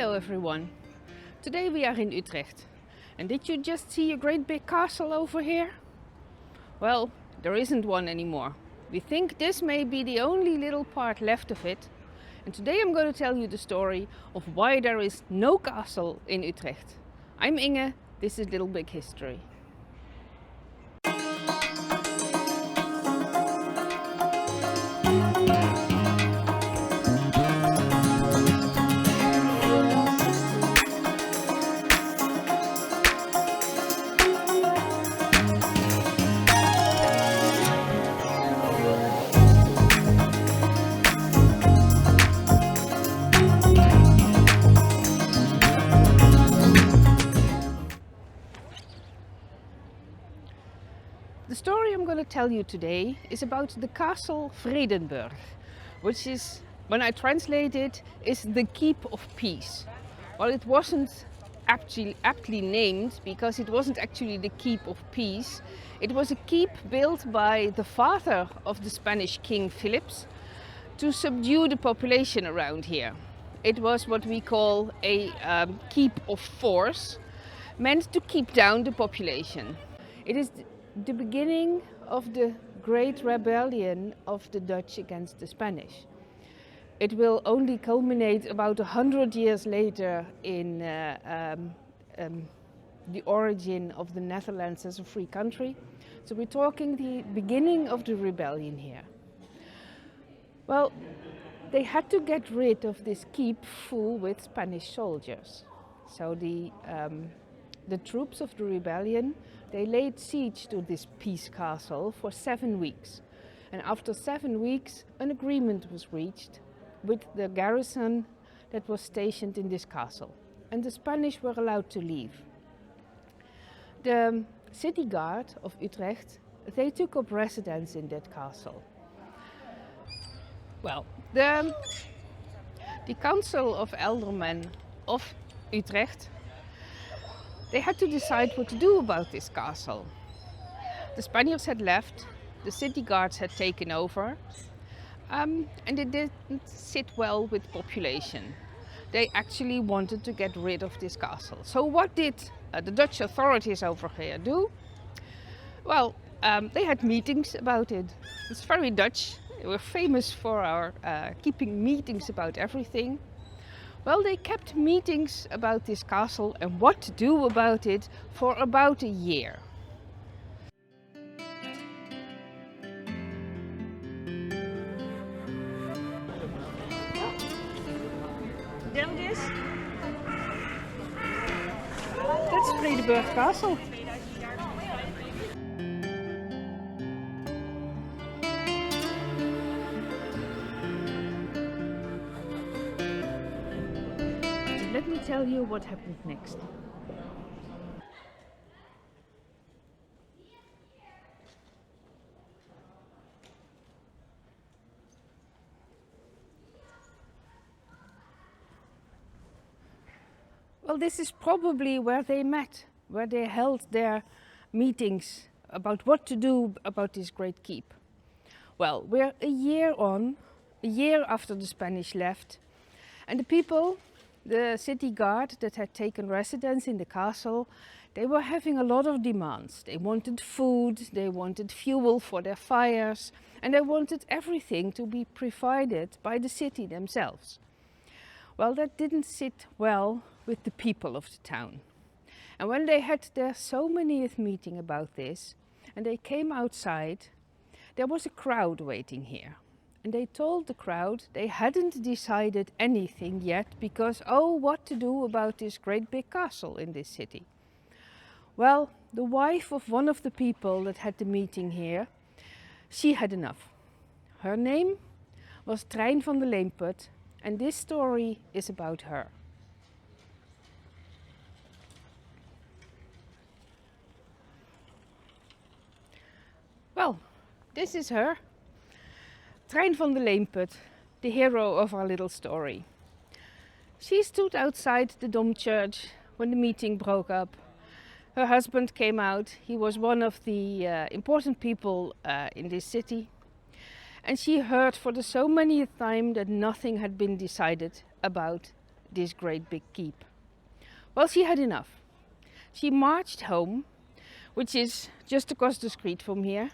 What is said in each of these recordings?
Hello everyone. Today we are in Utrecht. And did you just see a great big castle over here? Well, there isn't one anymore. We think this may be the only little part left of it. And today I'm going to tell you the story of why there is no castle in Utrecht. I'm Inge, this is Little Big History. The story I'm going to tell you today is about the castle Vredenburg, which is, when I translate it, is the Keep of Peace. Well, it wasn't actually aptly named because it wasn't actually the Keep of Peace. It was a keep built by the father of the Spanish King Philips to subdue the population around here. It was what we call a keep of force, meant to keep down the population. It is the beginning of the great rebellion of the Dutch against the Spanish. It will only culminate about 100 years later in the origin of the Netherlands as a free country. So we're talking the beginning of the rebellion here. Well, they had to get rid of this keep full with Spanish soldiers. So the troops of the rebellion, they laid siege to this peace castle for 7 weeks. And after 7 weeks, an agreement was reached with the garrison that was stationed in this castle. And the Spanish were allowed to leave. The city guard of Utrecht, they took up residence in that castle. Well, the council of aldermen of Utrecht, they had to decide what to do about this castle. The Spaniards had left, the city guards had taken over, and it didn't sit well with population. They actually wanted to get rid of this castle. So what did the Dutch authorities over here do? Well, they had meetings about it. It's very Dutch. We're famous for our keeping meetings about everything. Well, they kept meetings about this castle and what to do about it for about a year. Down this? That's Vredenburg Castle. Let me tell you what happened next. Well, this is probably where they met, where they held their meetings about what to do about this great keep. Well, we're a year on, a year after the Spanish left, and the people, the city guard that had taken residence in the castle, they were having a lot of demands. They wanted food, they wanted fuel for their fires, and they wanted everything to be provided by the city themselves. Well, that didn't sit well with the people of the town. And when they had their so many meeting about this, and they came outside, there was a crowd waiting here. And they told the crowd they hadn't decided anything yet because, oh, what to do about this great big castle in this city. Well, the wife of one of the people that had the meeting here, she had enough. Her name was Trijn van Leemput, and this story is about her. Well, this is her. Trijn van Leemput, the hero of our little story. She stood outside the Dom Church when the meeting broke up. Her husband came out. He was one of the important people in this city. And she heard for the so many time that nothing had been decided about this great big keep. Well, she had enough. She marched home, which is just across the street from here.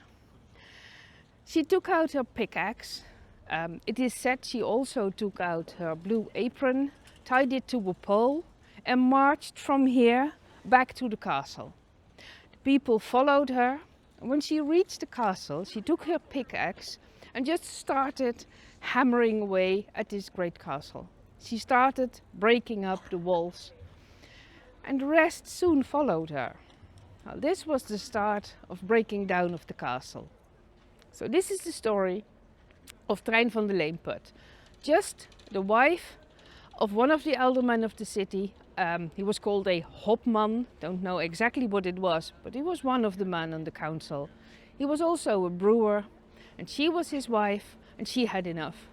She took out her pickaxe. It is said she also took out her blue apron, tied it to a pole, and marched from here back to the castle. The people followed her. When she reached the castle, she took her pickaxe and just started hammering away at this great castle. She started breaking up the walls, and the rest soon followed her. Now, this was the start of breaking down of the castle. So this is the story of Trijn van Leemput, just the wife of one of the aldermen of the city. He was called a hopman, don't know exactly what it was, but he was one of the men on the council. He was also a brewer, and she was his wife, and she had enough.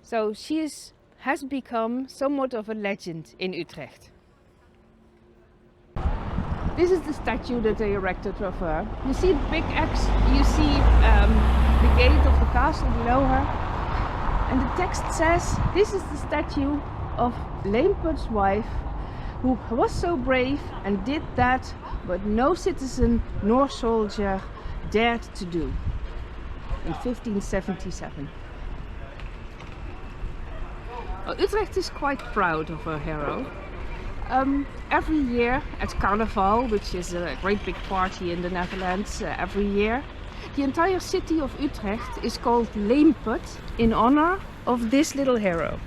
So she has become somewhat of a legend in Utrecht. This is the statue that they erected of her. You see the big axe, you see the gate of the castle below her. And the text says, this is the statue of Leemput's wife, who was so brave and did that what no citizen nor soldier dared to do in 1577. Well, Utrecht is quite proud of her hero. Every year at Carnival, which is a great big party in the Netherlands every year, the entire city of Utrecht is called Leemput in honor of this little hero.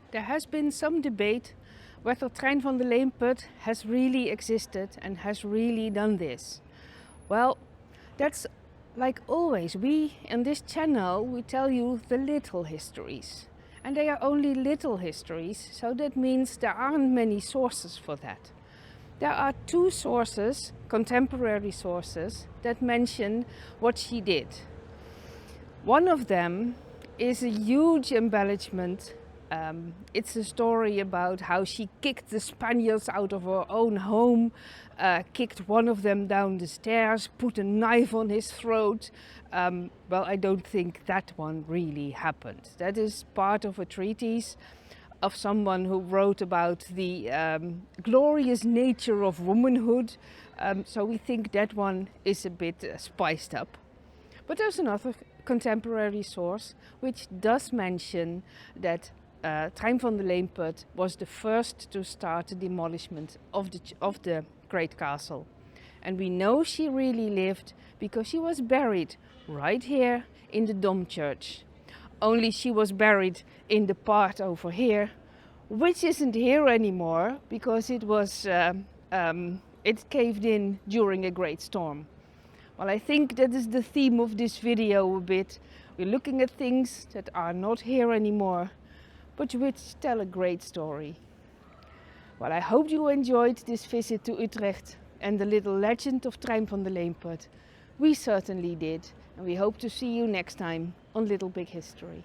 There has been some debate whether Trijn van Leemput has really existed and has really done this. Well, that's like always. We in this channel, we tell you the little histories. And they are only little histories, so that means there aren't many sources for that. There are two sources, contemporary sources, that mention what she did. One of them is a huge embellishment. It's a story about how she kicked the Spaniards out of her own home, kicked one of them down the stairs, put a knife on his throat. Well, I don't think that one really happened. That is part of a treatise of someone who wrote about the glorious nature of womanhood. So we think that one is a bit spiced up. But there's another contemporary source which does mention that Trijn van Leemput was the first to start the demolishment of the great castle. And we know she really lived because she was buried right here in the Dom Church. Only she was buried in the part over here, which isn't here anymore because it was it caved in during a great storm. Well, I think that is the theme of this video a bit. We're looking at things that are not here anymore, but which tell a great story. Well, I hope you enjoyed this visit to Utrecht and the little legend of Trijn van Leemput. We certainly did, and we hope to see you next time on Little Big History.